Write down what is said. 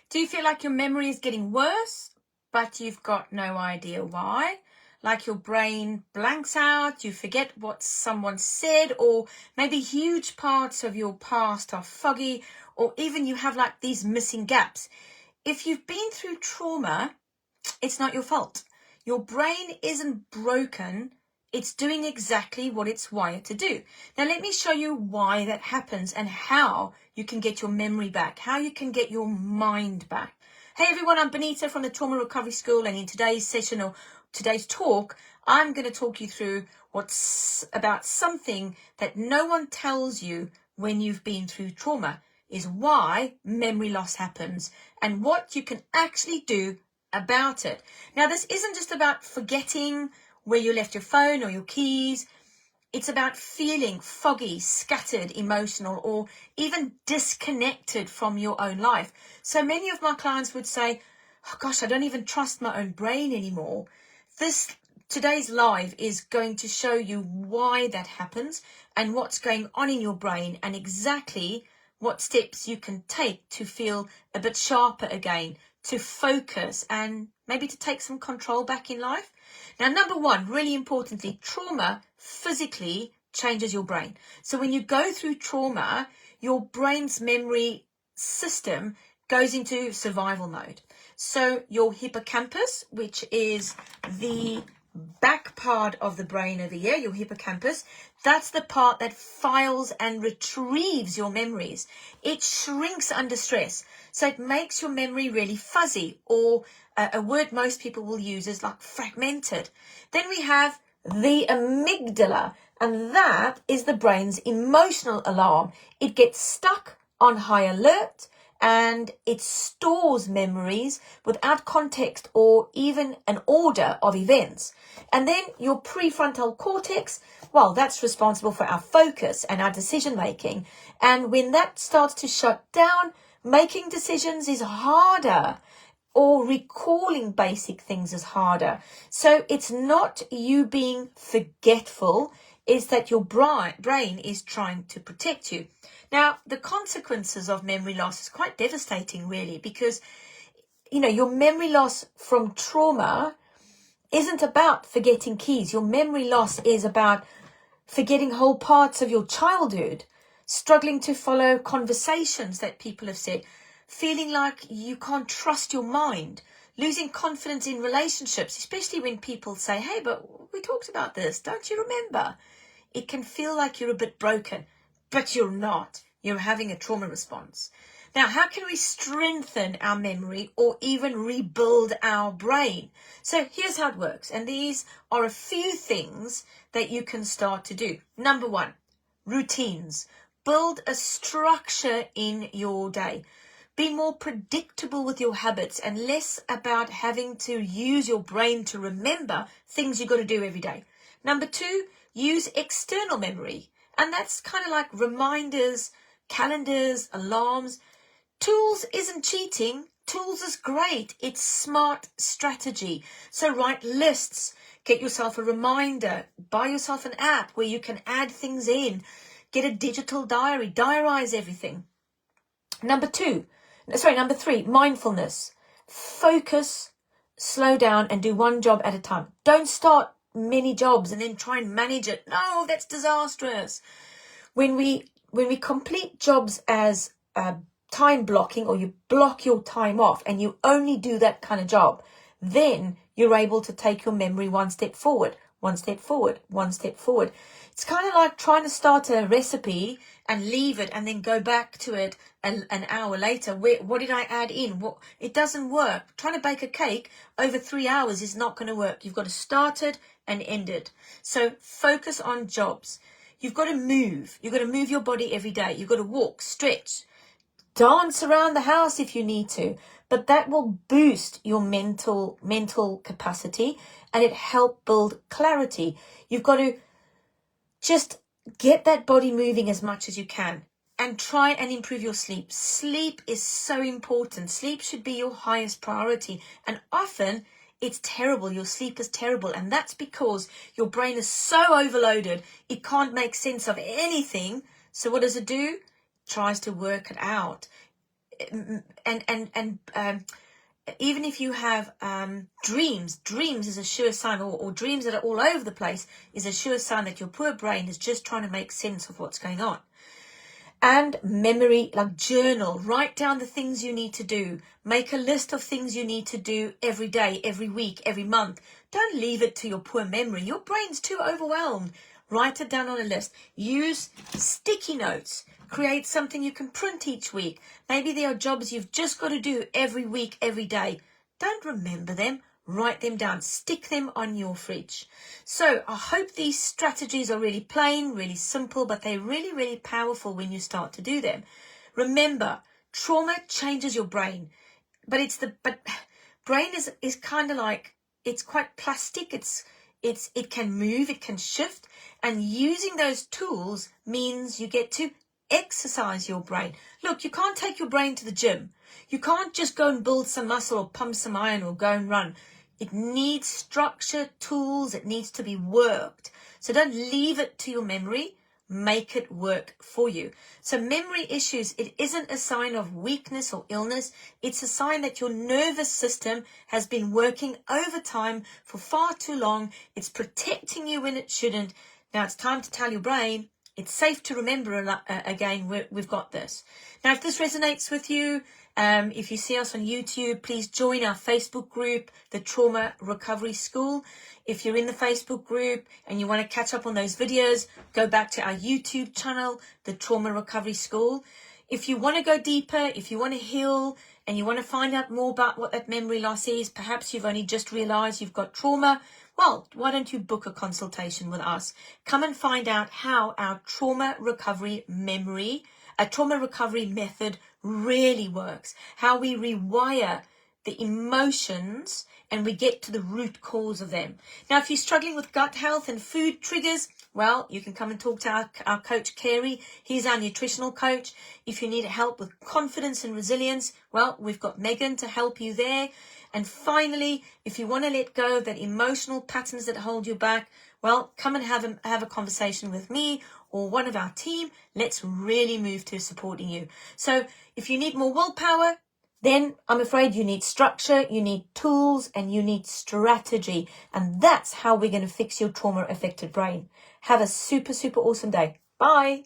Do you feel like your memory is getting worse, but you've got no idea why? Like your brain blanks out, you forget what someone said, or maybe huge parts of your past are foggy, or even you have like these missing gaps. If you've been through trauma, it's not your fault. Your brain isn't broken. It's doing exactly what it's wired to do. Now, let me show you why that happens and how you can get your memory back, how you can get your mind back. Hey, everyone, I'm Bonita from the Trauma Recovery School, and in today's session or today's talk, I'm going to talk you through what's about something that no one tells you when you've been through trauma, is why memory loss happens and what you can actually do about it. Now, this isn't just about forgetting where you left your phone or your keys. It's about feeling foggy, scattered, emotional, or even disconnected from your own life. So many of my clients would say, oh gosh, I don't even trust my own brain anymore. Today's live is going to show you why that happens and what's going on in your brain and exactly what steps you can take to feel a bit sharper again, to focus and maybe to take some control back in life. Now, number one, really importantly, trauma physically changes your brain. So when you go through trauma, your brain's memory system goes into survival mode. So your hippocampus, which is the back part of the brain over here, your hippocampus, that's the part that files and retrieves your memories. It shrinks under stress. So it makes your memory really fuzzy, or a word most people will use is like fragmented. Then we have the amygdala, and that is the brain's emotional alarm. It gets stuck on high alert and it stores memories without context or even an order of events. And then your prefrontal cortex, well, that's responsible for our focus and our decision making. And when that starts to shut down, making decisions is harder, or recalling basic things is harder. So it's not you being forgetful, it's that your brain is trying to protect you. Now, the consequences of memory loss is quite devastating, really, because, your memory loss from trauma isn't about forgetting keys. Your memory loss is about forgetting whole parts of your childhood, struggling to follow conversations that people have said, feeling like you can't trust your mind, losing confidence in relationships, especially when people say, hey, but we talked about this, don't you remember? It can feel like you're a bit broken, but you're not. You're having a trauma response. Now, how can we strengthen our memory or even rebuild our brain? So here's how it works. And these are a few things that you can start to do. Number one, routines. Build a structure in your day. Be more predictable with your habits and less about having to use your brain to remember things you've got to do every day. Number two, use external memory. And that's kind of like reminders, calendars, alarms. Tools isn't cheating. Tools is great. It's smart strategy. So write lists. Get yourself a reminder. Buy yourself an app where you can add things in. Get a digital diary. Diarize everything. Number three, mindfulness. Focus, slow down, and do one job at a time. Don't start many jobs and then try and manage it. No, that's disastrous. When we complete jobs as time blocking, or you block your time off and you only do that kind of job, then you're able to take your memory one step forward, one step forward, one step forward. It's kind of like trying to start a recipe and leave it and then go back to it an hour later. What did I add in? It doesn't work. Trying to bake a cake over 3 hours is not going to work. You've got to start it and end it. So focus on jobs. You've got to move. You've got to move your body every day. You've got to walk, stretch, dance around the house if you need to. But that will boost your mental capacity and it help build clarity. You've got to just get that body moving as much as you can and try and improve your sleep. Sleep is so important. Sleep should be your highest priority. And often it's terrible. Your sleep is terrible. And that's because your brain is so overloaded. It can't make sense of anything. So what does it do? It tries to work it out. even if you have dreams is a sure sign, or dreams that are all over the place is a sure sign that your poor brain is just trying to make sense of what's going on. And memory, like journal, write down the things you need to do. Make a list of things you need to do every day, every week, every month. Don't leave it to your poor memory. Your brain's too overwhelmed. Write it down on a list. Use sticky notes. Create something you can print each week. Maybe there are jobs you've just got to do every week, every day. Don't remember them. Write them down. Stick them on your fridge. So I hope these strategies are really plain, really simple, but they're really, really powerful when you start to do them. Remember, trauma changes your brain, but brain is kind of like, it's quite plastic. It can move, it can shift, and using those tools means you get to exercise your brain. Look, you can't take your brain to the gym. You can't just go and build some muscle or pump some iron or go and run. It needs structure, tools. It needs to be worked. So don't leave it to your memory. Make it work for you. So memory issues, it isn't a sign of weakness or illness. It's a sign that your nervous system has been working overtime for far too long. It's protecting you when it shouldn't. Now it's time to tell your brain, it's safe to remember again, we've got this. Now, if this resonates with you, if you see us on YouTube, please join our Facebook group, the Trauma Recovery School. If you're in the Facebook group and you want to catch up on those videos, go back to our YouTube channel, the Trauma Recovery School. If you want to go deeper, if you want to heal and you want to find out more about what that memory loss is, perhaps you've only just realized you've got trauma, well, why don't you book a consultation with us? Come and find out how our trauma recovery method really works, how we rewire the emotions and we get to the root cause of them. Now, if you're struggling with gut health and food triggers, well, you can come and talk to our coach, Carey. He's our nutritional coach. If you need help with confidence and resilience, well, we've got Megan to help you there. And finally, if you want to let go of that emotional patterns that hold you back, well, come and have a conversation with me or one of our team. Let's really move to supporting you. So if you need more willpower, then I'm afraid you need structure, you need tools, and you need strategy. And that's how we're going to fix your trauma-affected brain. Have a super, super awesome day. Bye.